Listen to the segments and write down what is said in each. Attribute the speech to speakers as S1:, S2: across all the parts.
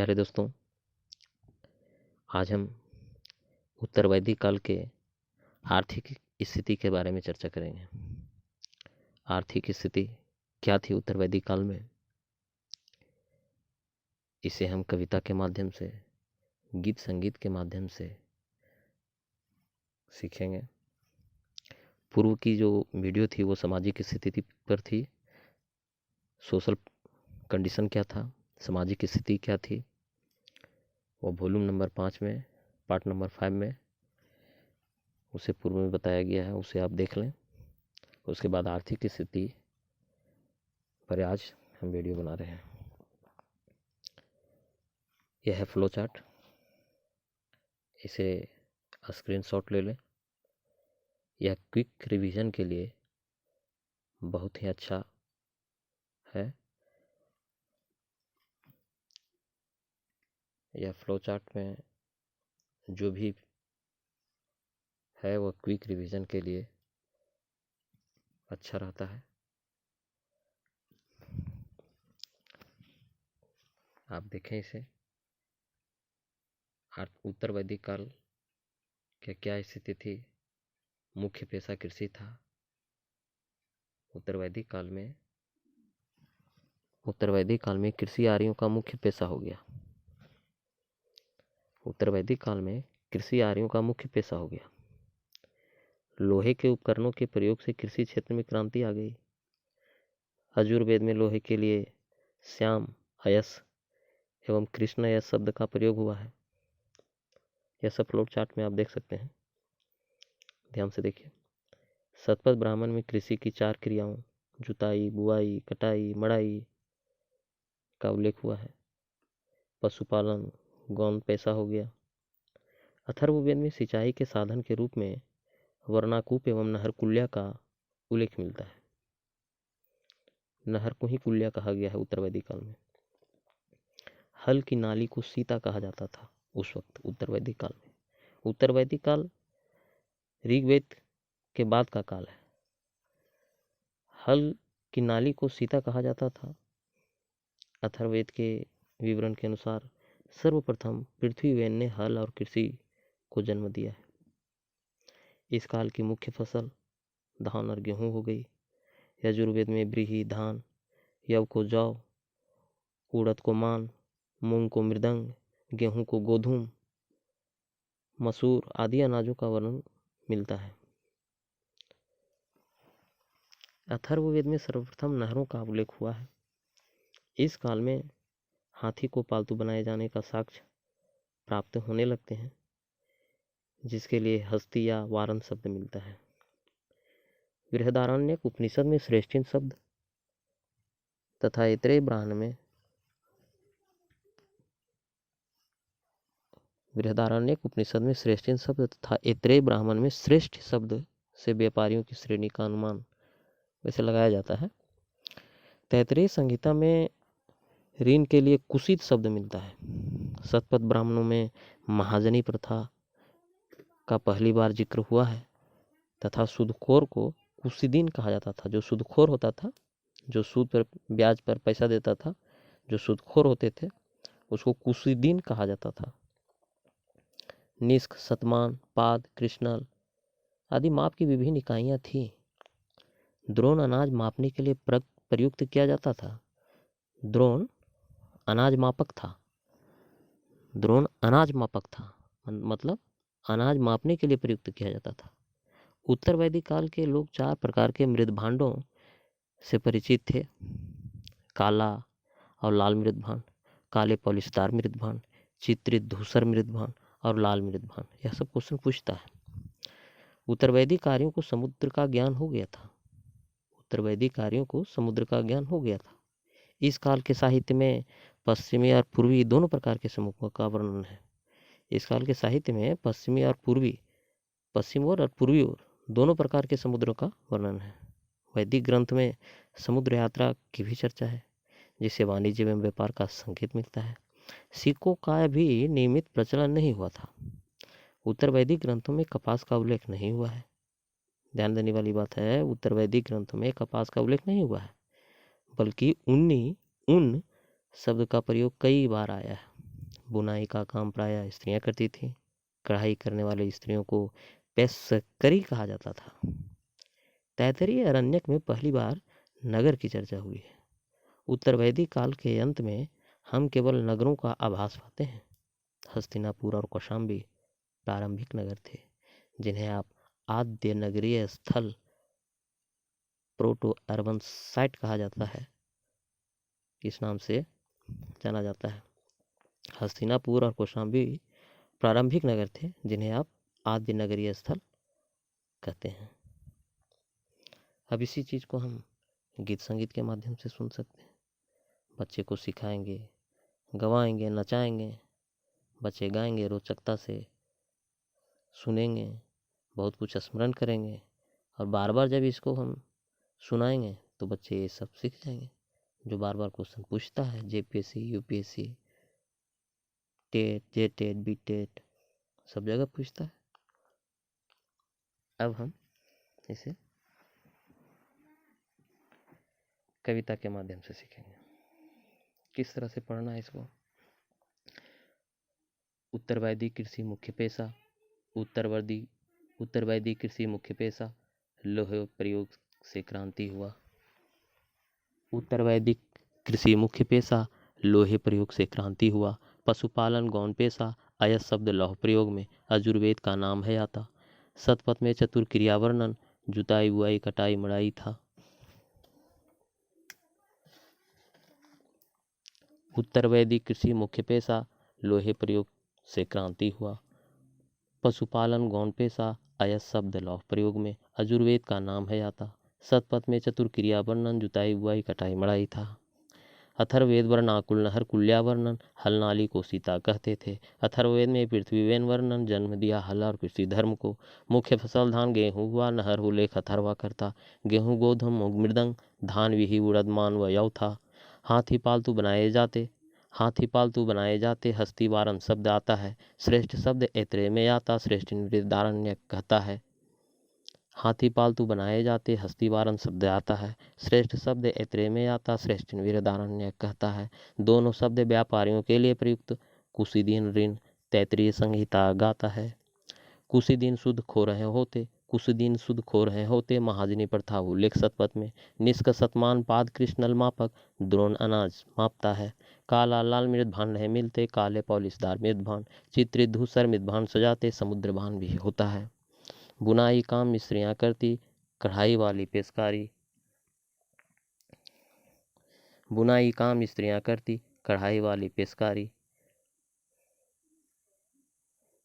S1: प्यारे दोस्तों, आज हम उत्तर वैदिक काल के आर्थिक स्थिति के बारे में चर्चा करेंगे। आर्थिक स्थिति क्या थी उत्तर वैदिक काल में, इसे हम कविता के माध्यम से, गीत संगीत के माध्यम से सीखेंगे। पूर्व की जो वीडियो थी वो सामाजिक स्थिति पर थी। सोशल कंडीशन क्या था, सामाजिक स्थिति क्या थी, वो वॉल्यूम नंबर 5 में, पार्ट नंबर 5 में उसे पूर्व में बताया गया है, उसे आप देख लें। उसके बाद आर्थिक स्थिति पर आज हम वीडियो बना रहे हैं। यह है फ्लो चार्ट, इसे स्क्रीनशॉट ले लें। यह क्विक रिवीजन के लिए बहुत ही अच्छा है। यह फ्लो चार्ट में जो भी है वह क्विक रिवीजन के लिए अच्छा रहता है। आप देखें इसे। उत्तर वैदिक काल की क्या स्थिति थी। मुख्य पेशा कृषि था। उत्तर वैदिक काल में कृषि आर्यों का मुख्य पेशा हो गया। उत्तर वैदिक काल में कृषि आर्यों का मुख्य पेशा हो गया। लोहे के उपकरणों के प्रयोग से कृषि क्षेत्र में क्रांति आ गई। यजुर्वेद में लोहे के लिए श्याम अयस एवं कृष्ण अयस शब्द का प्रयोग हुआ है। यह सब फ्लो चार्ट में आप देख सकते हैं, ध्यान से देखिए। शतपथ ब्राह्मण में कृषि की 4 क्रियाओं जुताई, बुआई, कटाई, मड़ाई का उल्लेख हुआ है। पशुपालन गौण पेशा हो गया। अथर्ववेद में सिंचाई के साधन के रूप में वर्णाकूप एवं नहर कुल्या का उल्लेख मिलता है। नहर को ही कुल्या कहा गया है उत्तर वैदिक काल में। हल की नाली को सीता कहा जाता था उस वक्त उत्तर वैदिक काल में। उत्तर वैदिक काल ऋग्वेद के बाद का काल है। हल की नाली को सीता कहा जाता था। अथर्ववेद के विवरण के अनुसार सर्वप्रथम पृथ्वीवेन ने हल और कृषि को जन्म दिया है। इस काल की मुख्य फसल धान और गेहूं हो गई। यजुर्वेद में व्रीहि धान, यव को जौ, उड़द को मान, मूंग को मृदंग, गेहूं को गोधूम, मसूर आदि अनाजों का वर्णन मिलता है। अथर्ववेद में सर्वप्रथम नहरों का उल्लेख हुआ है। इस काल में हाथी को पालतू बनाए जाने का साक्ष्य प्राप्त होने लगते हैं, जिसके लिए हस्ती या वारन शब्द मिलता है। बृहदारण्यक उपनिषद में श्रेष्ठिन शब्द तथा ऐतरेय ब्राह्मण में श्रेष्ठ शब्द से व्यापारियों की श्रेणी का अनुमान वैसे लगाया जाता है। तैतरेय संहिता में ऋण के लिए कुसित शब्द मिलता है। शतपथ ब्राह्मणों में महाजनी प्रथा का पहली बार जिक्र हुआ है तथा सूदखोर को कुसिदीन कहा जाता था। जो सूदखोर होता था, जो सूद पर ब्याज पर पैसा देता था, जो सूदखोर होते थे, उसको कुसिदीन कहा जाता था। निष्क, शतमान, पाद, कृष्णल आदि माप की विभिन्न इकाइयाँ थी। द्रोण अनाज मापने के लिए प्रयुक्त किया जाता था। द्रोण अनाज मापक था। मतलब अनाज मापने के लिए प्रयुक्त किया जाता था। उत्तर वैदिक काल के लोग 4 प्रकार के मृद भांडों से परिचित थे। काला और लाल मृद भांड, काले पॉलिशदार मृद भांड, चित्रित धूसर मृद भांड और लाल मृद भांड। यह सब क्वेश्चन पूछता है। उत्तर वैदिक कार्यों को समुद्र का ज्ञान हो गया था। इस काल के साहित्य में पश्चिमी और पूर्वी दोनों प्रकार के समुद्रों का वर्णन है। पश्चिम और पूर्वी ओर दोनों प्रकार के समुद्रों का वर्णन है। वैदिक ग्रंथ में समुद्र यात्रा की भी चर्चा है, जिससे वाणिज्य एवं व्यापार का संकेत मिलता है। सिक्कों का भी नियमित प्रचलन नहीं हुआ था। उत्तर वैदिक ग्रंथों में कपास का उल्लेख नहीं हुआ है। ध्यान देने वाली बात है, उत्तर वैदिक ग्रंथों में कपास का उल्लेख नहीं हुआ है, बल्कि उन शब्द का प्रयोग कई बार आया है। बुनाई का काम प्रायः स्त्रियां करती थीं। कढ़ाई करने वाली स्त्रियों को पेशकरी कहा जाता था। तैत्तिरीय अरण्यक में पहली बार नगर की चर्चा हुई है। उत्तर वैदिक काल के अंत में हम केवल नगरों का आभास पाते हैं। हस्तिनापुर और कौशाम्बी प्रारंभिक नगर थे, जिन्हें आप आद्य नगरीय स्थल प्रोटो अर्बन साइट कहा जाता है, इस नाम से जाना जाता है। हस्तिनापुर और कौशाम्बी प्रारंभिक नगर थे, जिन्हें आप आद्य नगरीय स्थल कहते हैं। अब इसी चीज़ को हम गीत संगीत के माध्यम से सुन सकते हैं। बच्चे को सिखाएंगे, गवाएंगे, नचाएंगे, बच्चे गाएंगे, रोचकता से सुनेंगे, बहुत कुछ स्मरण करेंगे, और बार बार जब इसको हम सुनाएंगे तो बच्चे ये सब सीख जाएंगे। जो बार बार क्वेश्चन पूछता है, जेपीएससी, यूपीएससी, टेट, जेटेट, बीटेट, सब जगह पूछता है। अब हम इसे कविता के माध्यम से सीखेंगे। किस तरह से पढ़ना है इसको? उत्तरवैदी कृषि मुख्य पेशा, उत्तरवैदी कृषि मुख्य पेशा, लोहे प्रयोग से क्रांति हुआ। उत्तरवैदिक कृषि मुख्य पेशा, लोहे प्रयोग से क्रांति हुआ। पशुपालन गौण पेशा, अयस शब्द लौह प्रयोग में यजुर्वेद का नाम है आता। शतपथ में चतुर क्रिया वर्णन, जुताई बुआई कटाई मड़ाई था। उत्तरवैदिक कृषि मुख्य पेशा, लोहे प्रयोग से क्रांति हुआ। पशुपालन गौण पेशा, अयस शब्द लौह प्रयोग में यजुर्वेद का नाम है आता। शतपथ में चतुर क्रिया वर्णन, जुताई बुआई कटाई मड़ाई था। अथर्ववेद वर्णाकुल नहर कुल्या वर्णन, हल नाली को सीता कहते थे। अथर्ववेद में पृथ्वीवेन वर्णन, जन्म दिया हल और कृषि धर्म को। मुख्य फसल धान गेहूं हुआ, नहर उल्लेख अथर्वा करता। गेहूं गोधूम मूंग मृदंग, धान विही उड़द मान व यव था। हाथी पालतू बनाए जाते, हस्ती वारन शब्द आता है। श्रेष्ठ शब्द ऐत्रेय में आता, श्रेष्ठ निवृत्तारण्यक कहता है। हाथी पालतू बनाए जाते, हस्ती वारन शब्द आता है। श्रेष्ठ शब्द ऐत्रेय में आता, श्रेष्ठ निवृत्तारण्यक कहता है। दोनों शब्द व्यापारियों के लिए प्रयुक्त। कुशीदीन ऋण तैत्तिरीय संहिता गाता है। कुशीदीन शुद्ध खो रहे होते, महाजनी प्रथा उल्लेख शतपथ में। निष्क शतमान पाद कृष्णल मापक, द्रोण अनाज मापता है। काला लाल मृद भांड है मिलते, काले पॉलिशदार मृद भांड। चित्रित धूसर मृद भांड सजाते, समुद्र भांड भी होता है। बुनाई काम स्त्रियां करती, कढ़ाई वाली पेशकारी। बुनाई काम स्त्रियां करती, कढ़ाई वाली पेशकारी।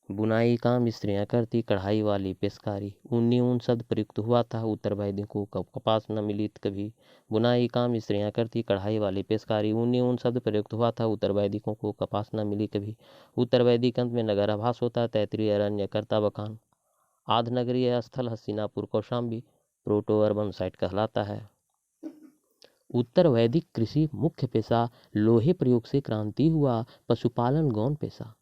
S1: बुनाई काम स्त्रियां करती, कढ़ाई वाली पेशकारी। ऊनी ऊन शब्द प्रयुक्त हुआ था, उत्तर वैदिकों को कपास न मिली कभी। बुनाई काम स्त्रियां करती, कढ़ाई वाली पेशकारी। ऊनी ऊन शब्द प्रयुक्त हुआ था, उत्तर वैदिकों को कपास न मिली कभी। उत्तर वैदिक अंत में नगर आभास होता, तैत्तिरीय अरण्य करता बखान। आध नगरीय स्थल Hastinapur Kaushambi proto urban site कहलाता है। उत्तर वैदिक कृषि मुख्य पेशा, लोहे प्रयोग से क्रांति हुआ। पशुपालन गौण पेशा,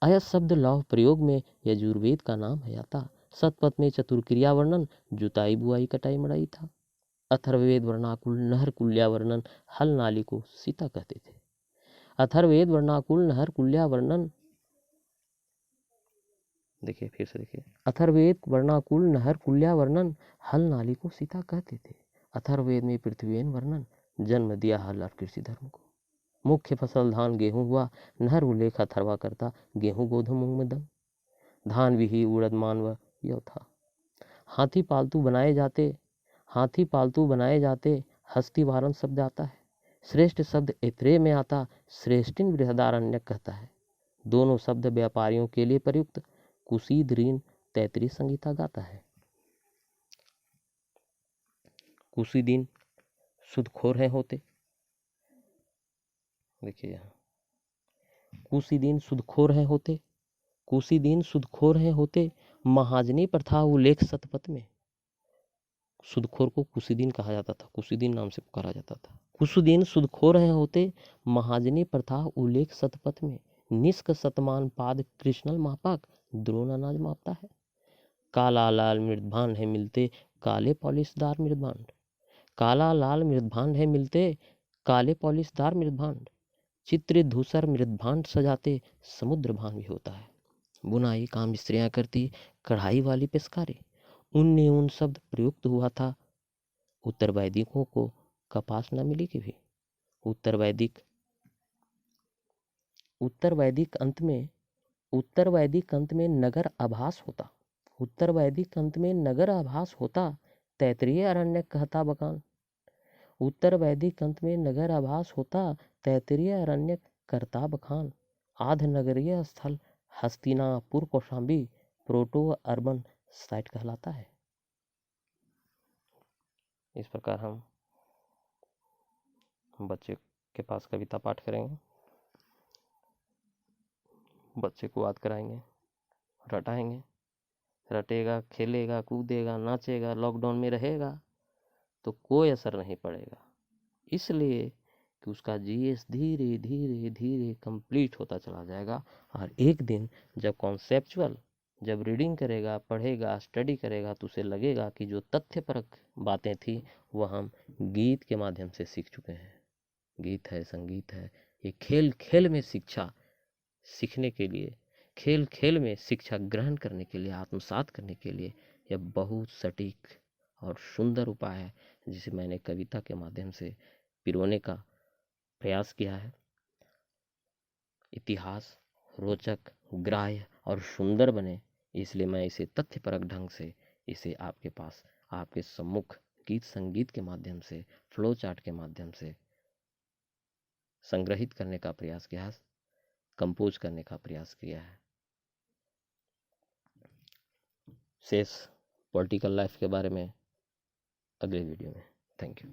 S1: अयस शब्द लौह प्रयोग में यजुर्वेद का नाम है आता। शतपथ में चतुर्क्रिया वर्णन, जुताई बुआई कटाई मड़ाई था। अथर्ववेद वर्णाकुल नहर कुल्या वर्णन, हल नाली को सीता कहते थे। अथर्ववेद वर्णाकुल नहर कुल्या वर्णन, देखिए फिर से देखिए। अथर्ववेद वर्णाकुल नहर कुल्या वर्णन, हल नाली को सीता कहते थे। अथर्ववेद में पृथ्वीवेन वर्णन, जन्म दिया हल और कृषि धर्म को। मुख्य फसल धान गेहूं हुआ, नहर उल्लेख अथर्वा करता। गेहूं गोधूम मूंग मृदंग, धान विही उड़द मान व यव था। हाथी पालतू बनाए जाते, हस्ती वारन शब्द आता है। श्रेष्ठ शब्द ऐत्रेय में आता, श्रेष्ठिन बृहदारण्यक कहता है। दोनों शब्द व्यापारियों के लिए प्रयुक्त। कुशीद ऋण तैत्तिरीय संहिता गाता है। कुशीदीन शुद्ध खो रहे होते, देखिए यहाँ कुशीदीन शुद्ध खो रहे होते, महाजनी प्रथा उल्लेख शतपथ में। शुद्धखोर को कुशीदीन कहा जाता था, कुशीदीन नाम से पुकारा जाता था। कुशीदीन शुद्ध खो रहे होते, महाजनी प्रथा उल्लेख शतपथ में। निष्क शतमान पाद कृष्णल मापक, द्रोण अनाज मापता है। काला लाल मृद भांड है मिलते, काले पॉलिशदार मृद भांड। काला लाल मृद भांड है मिलते, काले पॉलिशदार मृद भांड। चित्र धूसर मृदभांड सजाते समुद्र भान भी होता है। बुनाई काम स्त्रियां करती, कढ़ाई वाली पेशकारी। उन्नी उन शब्द प्रयुक्त हुआ था, उत्तर वैदिकों को कपास न मिली कि भी। उत्तर वैदिक अंत में नगर आभास होता। उत्तर वैदिक अंत में नगर आभास होता, तैतरीय अरण्य कहता बखान। उत्तर वैदिक अंत में नगर आभास होता, तैतरीय अरण्य करता बखान। आध नगरीय स्थल Hastinapur Kaushambi proto urban site कहलाता है। इस प्रकार हम बच्चे के पास कविता पाठ करेंगे, बच्चे को याद कराएंगे, रटाएंगे, रटेगा, खेलेगा, कूदेगा, नाचेगा, लॉकडाउन में रहेगा तो कोई असर नहीं पड़ेगा, इसलिए कि उसका जीएस धीरे धीरे धीरे कंप्लीट होता चला जाएगा। और एक दिन जब कॉन्सेप्चुअल, जब रीडिंग करेगा, पढ़ेगा, स्टडी करेगा तो उसे लगेगा कि जो तथ्यपरक बातें थी वह हम गीत के माध्यम से सीख चुके हैं। गीत है, संगीत है, ये खेल खेल में शिक्षा सीखने के लिए, खेल खेल में शिक्षा ग्रहण करने के लिए, आत्मसात करने के लिए यह बहुत सटीक और सुंदर उपाय है, जिसे मैंने कविता के माध्यम से पिरोने का प्रयास किया है। इतिहास रोचक, ग्राह्य और सुंदर बने, इसलिए मैं इसे तथ्यपरक ढंग से इसे आपके पास, आपके सम्मुख गीत संगीत के माध्यम से, फ्लो चार्ट के माध्यम से संग्रहित करने का प्रयास किया है, कंपोज करने का प्रयास किया है। शेष पॉलिटिकल लाइफ के बारे में अगले वीडियो में। Thank you.